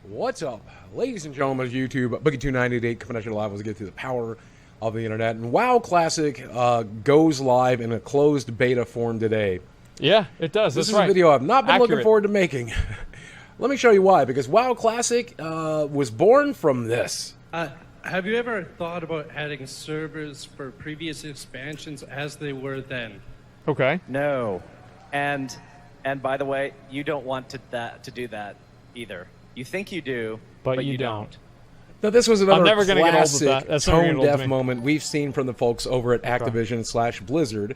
What's up, ladies and gentlemen of YouTube? Boogie2988 coming at you live as we get through the power of the internet. And WoW Classic goes live in a closed beta form today. Yeah, it does. This That's is right. a video I've not been looking Accurate. forward to making. Let me show you why. Because WoW Classic was born from this. Have you ever thought about adding servers for previous expansions as they were then? Okay. No, and by the way, you don't want to do that either. You think you do, But you don't. Now, this was another never gonna get old with that. classic That's never gonna get old to tone-deaf me. moment we've seen from the folks over at Activision/Blizzard,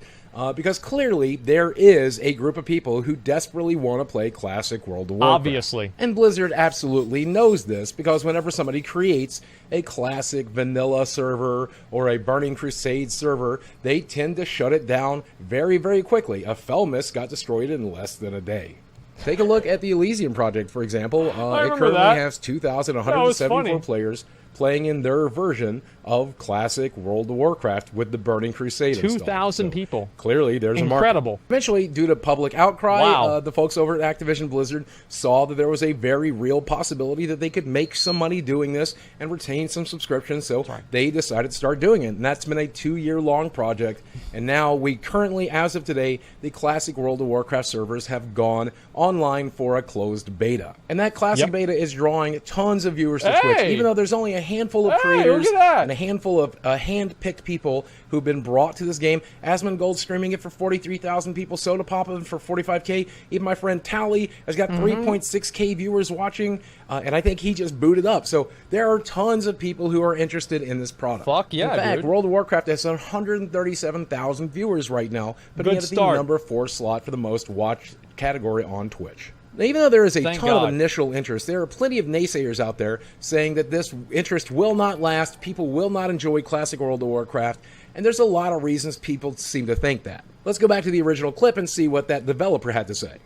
because clearly there is a group of people who desperately want to play classic World of Warcraft. Obviously. And Blizzard absolutely knows this, because whenever somebody creates a classic vanilla server or a Burning Crusade server, they tend to shut it down very, very quickly. A Felmis got destroyed in less than a day. Take a look at the Elysium Project, for example. It remember currently that. has That was 2,174 funny. players playing in their version of classic World of Warcraft with the Burning Crusade installed. 2,000 So people. Clearly, there's a market. Incredible. Eventually, due to public outcry, Wow. the folks over at Activision Blizzard saw that there was a very real possibility that they could make some money doing this and retain some subscriptions, so they decided to start doing it. And that's been a 2-year-long project. And now, we currently, as of today, the classic World of Warcraft servers have gone online for a closed beta. And that classic beta is drawing tons of viewers to Twitch, Hey! even though there's only a handful of Hey, creators look at that! and a handful of hand-picked people who've been brought to this game. Asmongold streaming it for 43,000 people, Soda Papa for 45K. Even my friend Tally has got 3.6K viewers watching, and I think he just booted up. So there are tons of people who are interested in this product. Fuck yeah, In fact, dude. World of Warcraft has 137,000 viewers right now, putting Good it at the start. number 4 slot for the most watched category on Twitch. Now, even though there is a Thank ton God. of initial interest, there are plenty of naysayers out there saying that this interest will not last, people will not enjoy classic World of Warcraft, and there's a lot of reasons people seem to think that. Let's go back to the original clip and see what that developer had to say.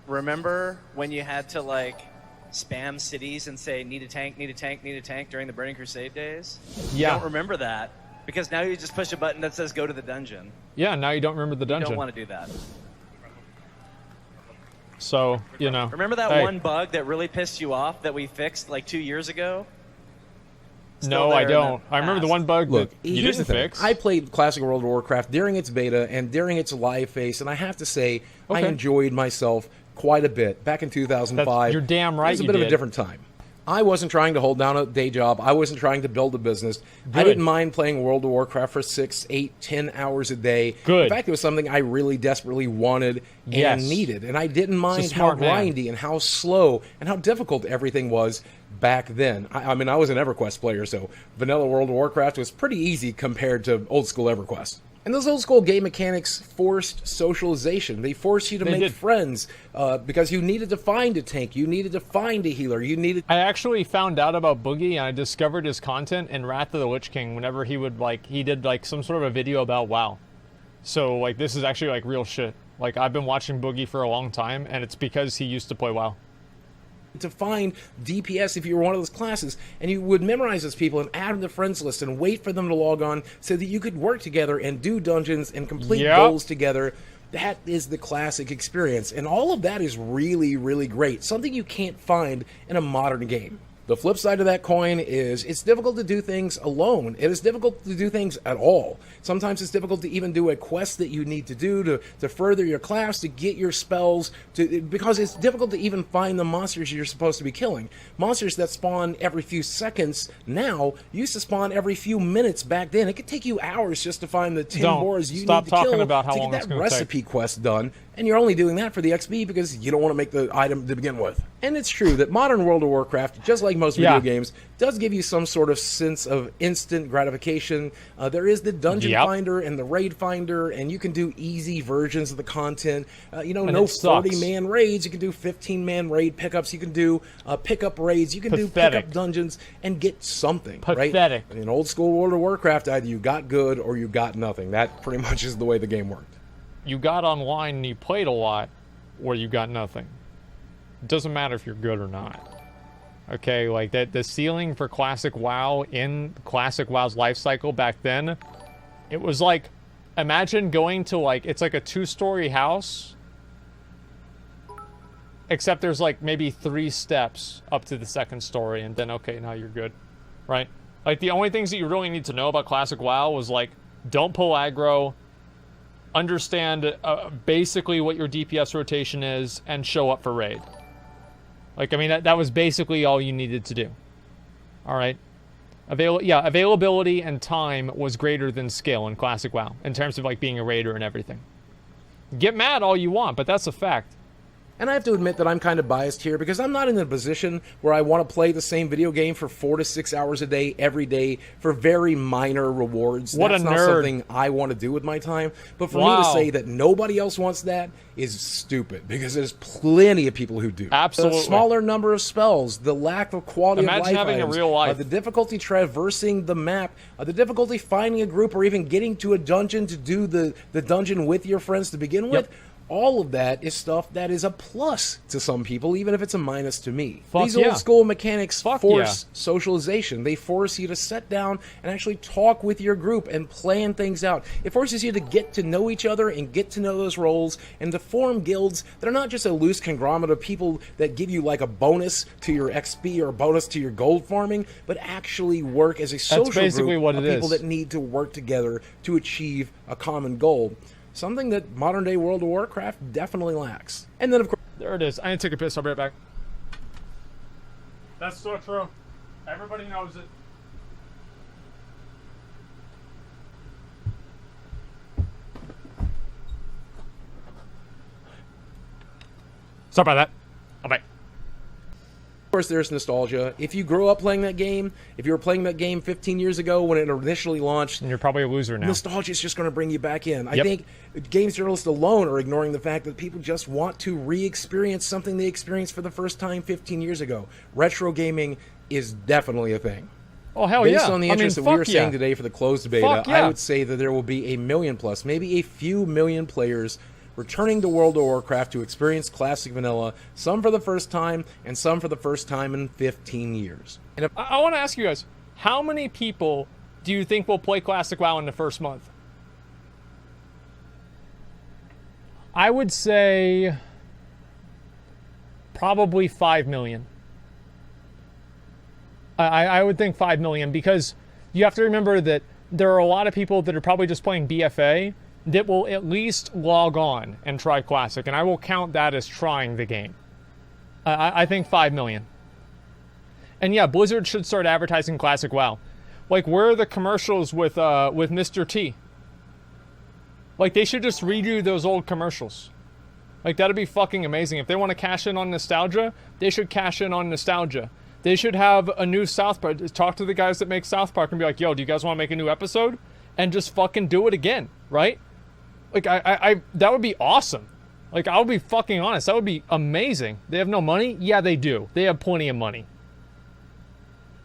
Remember when you had to like spam cities and say need a tank, need a tank, need a tank during the Burning Crusade days? Yeah. You don't remember that because now you just push a button that says go to the dungeon. Yeah, now you don't remember the You dungeon. don't want to do that. So, you know. Remember that hey, one bug that really pissed you off that we fixed like 2 years ago? Still No, there I in the don't. I remember the past. one bug Look, that you here's didn't the thing. fix. I played classic World of Warcraft during its beta and during its live phase, and I have to say, I Okay. enjoyed myself quite a bit. Back in 2005, You're damn right it was a you bit of a did. different time. I wasn't trying to hold down a day job. I wasn't trying to build a business. I Good. didn't mind playing World of Warcraft for 6, 8, 10 hours a day. Good. In fact, it was something I really desperately wanted Yes. and needed. And I didn't mind how smart man. grindy and how slow and how difficult everything was back then. I mean, I was an EverQuest player, so vanilla World of Warcraft was pretty easy compared to old school EverQuest. And those old school game mechanics forced socialization. They forced you to They make did. friends because you needed to find a tank, you needed to find a healer, you needed. I actually found out about Boogie and I discovered his content in Wrath of the Lich King whenever he would he did like some sort of a video about WoW. So like this is actually like real shit. Like I've been watching Boogie for a long time and it's because he used to play WoW. To find DPS if you were one of those classes, and you would memorize those people and add them to friends list and wait for them to log on so that you could work together and do dungeons and complete Yep. goals together. That is the classic experience, and all of that is really, really great. Something you can't find in a modern game. The flip side of that coin is it's difficult to do things alone. It is difficult to do things at all. Sometimes it's difficult to even do a quest that you need to do to further your class, to get your spells, because it's difficult to even find the monsters you're supposed to be killing. Monsters that spawn every few seconds now used to spawn every few minutes back then. It could take you hours just to find the 10 Don't. boars you Stop need to kill talking about how to long get it's that gonna take. recipe quest done. And you're only doing that for the XP because you don't want to make the item to begin with. And it's true that modern World of Warcraft, just like most video Yeah. games, does give you some sort of sense of instant gratification. There is the dungeon Yep. finder and the raid finder, and you can do easy versions of the content. No it sucks. 40-man raids. You can do 15-man raid pickups. You can do pickup raids. You can do Pathetic. pickup dungeons and get something, Pathetic. right? In old school World of Warcraft, either you got good or you got nothing. That pretty much is the way the game worked. You got online and you played a lot or you got nothing. It doesn't matter if you're good or not. Okay, like that the ceiling for classic WoW in classic WoW's life cycle back then, it was like imagine going to it's like a 2-story house except there's like maybe 3 steps up to the second story, and then okay, now you're good, right? Like the only things that you really need to know about Classic WoW was like, don't pull aggro, understand basically what your DPS rotation is, and show up for raid. Like, I mean, that was basically all you needed to do. All right. Availability and time was greater than skill in Classic WoW in terms of like being a raider and everything. Get mad all you want, but that's a fact. And I have to admit that I'm kind of biased here because I'm not in a position where I want to play the same video game for 4 to 6 hours a day, every day, for very minor rewards. What That's a not nerd. something I want to do with my time. But for me to say that nobody else wants that is stupid because there's plenty of people who do. Absolutely. The smaller number of spells, the lack of quality of life Imagine having items, a real life. the difficulty traversing the map, the difficulty finding a group or even getting to a dungeon to do the dungeon with your friends to begin with. All of that is stuff that is a plus to some people, even if it's a minus to me. These old school mechanics force socialization. They force you to sit down and actually talk with your group and plan things out. It forces you to get to know each other and get to know those roles and to form guilds that are not just a loose conglomerate of people that give you like a bonus to your XP or a bonus to your gold farming, but actually work as a social group of people that need to work together to achieve a common goal. Something that modern-day World of Warcraft definitely lacks. And then, of course... There it is. I need to take a piss. I'll be right back. That's so true. Everybody knows it. Sorry about that. I'll bye. Of course, there's nostalgia. If you grew up playing that game, if you were playing that game 15 years ago when it initially launched, and you're probably a loser now. Nostalgia is just going to bring you back in. I think games journalists alone are ignoring the fact that people just want to re-experience something they experienced for the first time 15 years ago. Retro gaming is definitely a thing. Oh, hell Based on the interest that we were yeah. seeing today for the closed beta, I would say that there will be a million plus, maybe a few million players returning to World of Warcraft to experience Classic Vanilla, some for the first time, and some for the first time in 15 years. And if I want to ask you guys, how many people do you think will play Classic WoW in the first month? I would say probably 5 million. I would think 5 million because you have to remember that there are a lot of people that are probably just playing BFA that will at least log on and try Classic, and I will count that as trying the game. I think 5 million. And yeah, Blizzard should start advertising Classic WoW. Like, where are the commercials with Mr. T? Like, they should just redo those old commercials. Like, that'd be fucking amazing. If they want to cash in on nostalgia, they should cash in on nostalgia. They should have a new South Park. Talk to the guys that make South Park and be like, yo, do you guys want to make a new episode? And just fucking do it again, right? Like, I that would be awesome. Like, I'll be fucking honest. That would be amazing. They have no money? Yeah, they do. They have plenty of money.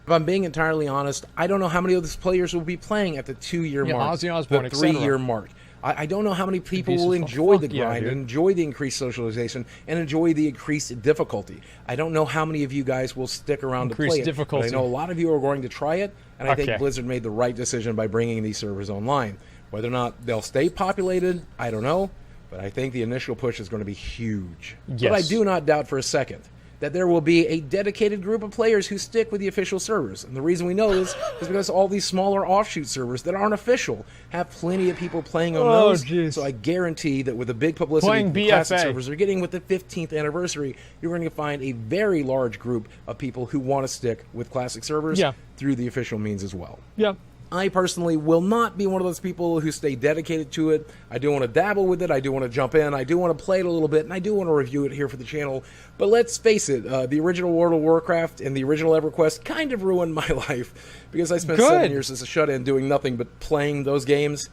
If I'm being entirely honest, I don't know how many of these players will be playing at the 2-year mark, Ozzy Osbourne, the 3-year mark. I don't know how many people will enjoy the grind, and enjoy the increased socialization, and enjoy the increased difficulty. I don't know how many of you guys will stick around to play it, but I know a lot of you are going to try it, and I think Blizzard made the right decision by bringing these servers online. Whether or not they'll stay populated, I don't know, but I think the initial push is going to be huge. Yes. But I do not doubt for a second that there will be a dedicated group of players who stick with the official servers. And the reason we know this is because all these smaller offshoot servers that aren't official have plenty of people playing on those. Geez. So I guarantee that with the big publicity the Classic servers are getting with the 15th anniversary, you're going to find a very large group of people who want to stick with Classic servers through the official means as well. Yeah. I personally will not be one of those people who stay dedicated to it. I do want to dabble with it. I do want to jump in. I do want to play it a little bit, and I do want to review it here for the channel. But let's face it, the original World of Warcraft and the original EverQuest kind of ruined my life because I spent 7 years as a shut-in doing nothing but playing those games.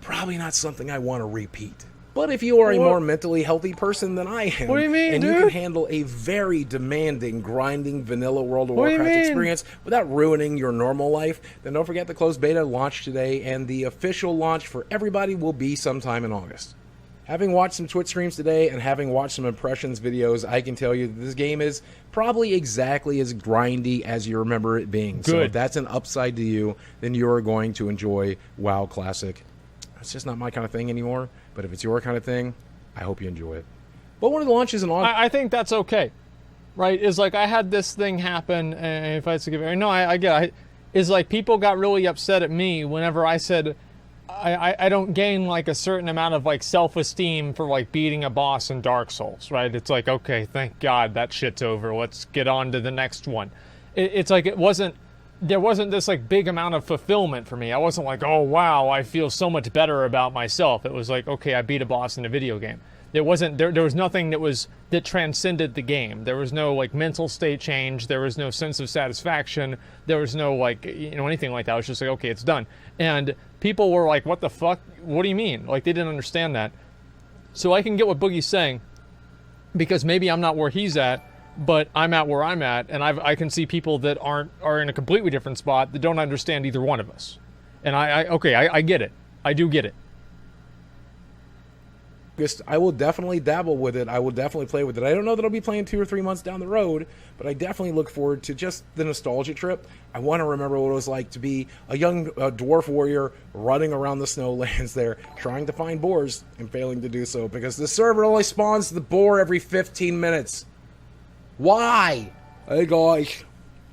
Probably not something I want to repeat. But if you are a more mentally healthy person than I am, what do you mean, and dude? you can handle a very demanding, grinding, vanilla World of Warcraft experience without ruining your normal life, then don't forget the closed beta launched today, and the official launch for everybody will be sometime in August. Having watched some Twitch streams today and having watched some impressions videos, I can tell you that this game is probably exactly as grindy as you remember it being. So if that's an upside to you, then you're going to enjoy WoW Classic. It's just not my kind of thing anymore, but if it's your kind of thing, I hope you enjoy it. But when it launches and on, I think that's okay, right? Is like I had this thing happen, and if I had to give it, no, I get it. Is like people got really upset at me whenever I said I don't gain like a certain amount of like self-esteem for like beating a boss in Dark Souls, right? It's like, okay, thank God that shit's over. Let's get on to the next one. It's like there wasn't this like big amount of fulfillment for me. I wasn't like, oh wow, I feel so much better about myself. It was like, okay, I beat a boss in a video game. It wasn't there was nothing that transcended the game. There was no like mental state change, there was no sense of satisfaction, there was no like anything like that. I was just like, okay, it's done. And people were like, what the fuck? What do you mean? Like they didn't understand that. So I can get what Boogie's saying, because maybe I'm not where he's at, but I'm at where I'm at, and I can see people that are in a completely different spot that don't understand either one of us. And I get it. I do get it. I will definitely dabble with it. I will definitely play with it. I don't know that I'll be playing 2 or 3 months down the road, but I definitely look forward to just the nostalgia trip. I want to remember what it was like to be a young dwarf warrior running around the snowlands there, trying to find boars and failing to do so because the server only spawns the boar every 15 minutes. Why? Hey guys,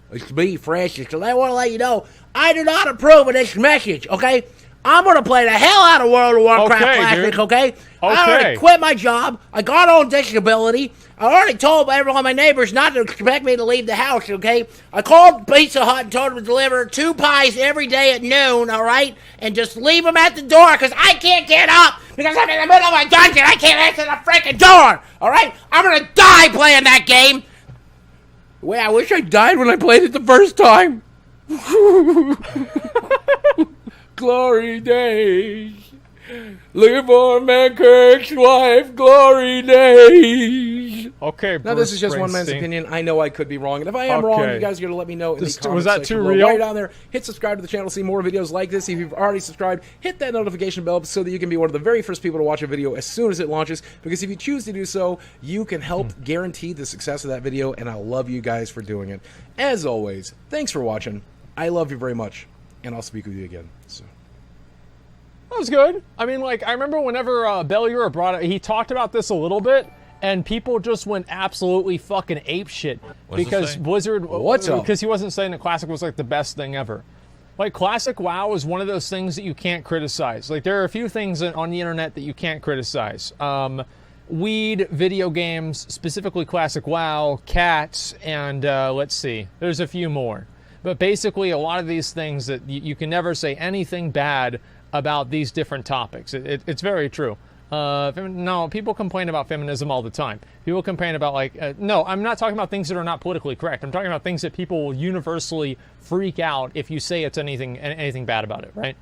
it's me, Francis, and I want to let you know I do not approve of this message, okay? I'm going to play the hell out of World of Warcraft Classic, okay? I already quit my job. I got on disability. I already told everyone, my neighbors, not to expect me to leave the house, okay? I called Pizza Hut and told them to deliver 2 pies every day at noon, all right? And just leave them at the door because I can't get up because I'm in the middle of a dungeon. I can't answer the freaking door, all right? I'm going to die playing that game. Wait, I wish I died when I played it the first time. Glory days. Looking for Mankirk's wife. Glory days. Okay, now this is just one man's opinion. I know I could be wrong, and if I am wrong, you guys are going to let me know in the comments was that section too below. real? Right down there. Hit subscribe to the channel to see more videos like this. If you've already subscribed, hit that notification bell so that you can be one of the very first people to watch a video as soon as it launches, because if you choose to do so, you can help guarantee the success of that video, and I love you guys for doing it. As always, thanks for watching. I love you very much, and I'll speak with you again soon. That was good. I mean, like, I remember whenever Bellier brought it, he talked about this a little bit, and people just went absolutely fucking apeshit because Blizzard. What's up? Because he wasn't saying that Classic was like the best thing ever. Like, Classic WoW is one of those things that you can't criticize. Like, there are a few things on the internet that you can't criticize. Weed, video games, specifically Classic WoW, cats, and let's see, there's a few more. But basically, a lot of these things that you can never say anything bad about these different topics. It's very true. No, people complain about feminism all the time. People complain about, like, no, I'm not talking about things that are not politically correct. I'm talking about things that people will universally freak out if you say it's anything bad about it, right?